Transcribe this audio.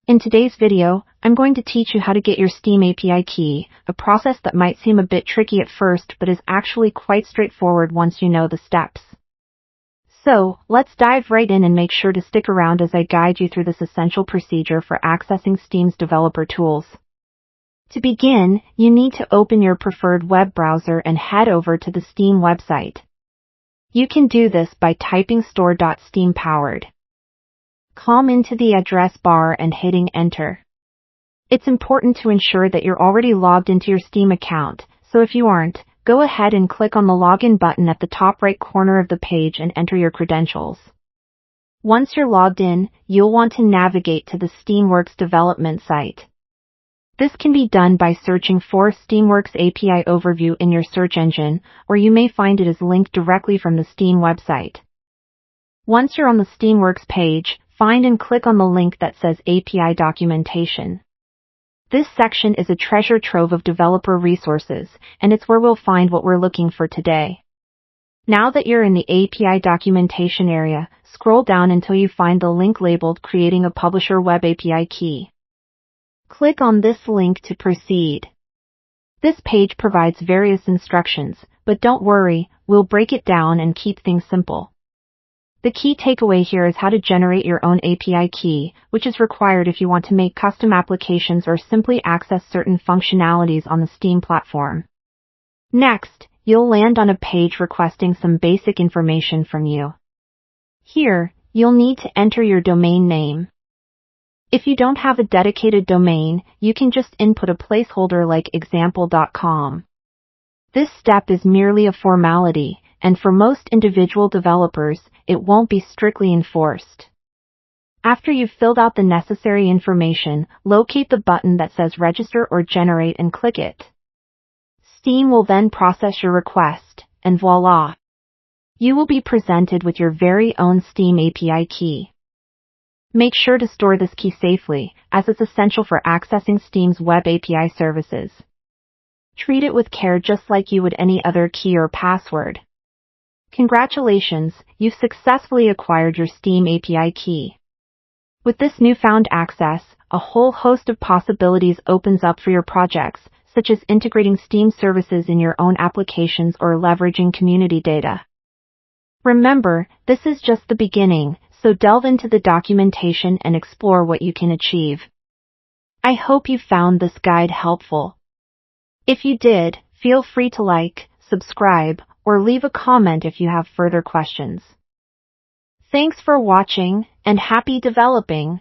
In today's video, I'm going to teach you how to get your Steam API key, a process that might seem a bit tricky at first but is actually quite straightforward once you know the steps. So, let's dive right in and make sure to stick around as I guide you through this essential procedure for accessing Steam's developer tools. To begin, you need to open your preferred web browser and head over to the Steam website. You can do this by typing store.steampowered.com into the address bar and hitting enter. It's important to ensure that you're already logged into your Steam account, so if you aren't, go ahead and click on the login button at the top right corner of the page and enter your credentials. Once you're logged in, you'll want to navigate to the Steamworks development site. This can be done by searching for Steamworks API Overview in your search engine, or you may find it as linked directly from the Steam website. Once you're on the Steamworks page, find and click on the link that says API Documentation. This section is a treasure trove of developer resources, and it's where we'll find what we're looking for today. Now that you're in the API documentation area, scroll down until you find the link labeled Creating a Publisher Web API Key. Click on this link to proceed. This page provides various instructions, but don't worry, we'll break it down and keep things simple. The key takeaway here is how to generate your own API key, which is required if you want to make custom applications or simply access certain functionalities on the Steam platform. Next, you'll land on a page requesting some basic information from you. Here, you'll need to enter your domain name. If you don't have a dedicated domain, you can just input a placeholder like example.com. This step is merely a formality, and for most individual developers, it won't be strictly enforced. After you've filled out the necessary information, locate the button that says Register or Generate and click it. Steam will then process your request, and voila! You will be presented with your very own Steam API key. Make sure to store this key safely, as it's essential for accessing Steam's web API services. Treat it with care just like you would any other key or password. Congratulations, you've successfully acquired your Steam API key. With this newfound access, a whole host of possibilities opens up for your projects, such as integrating Steam services in your own applications or leveraging community data. Remember, this is just the beginning, so delve into the documentation and explore what you can achieve. I hope you found this guide helpful. If you did, feel free to like, subscribe, or leave a comment if you have further questions. Thanks for watching, and happy developing!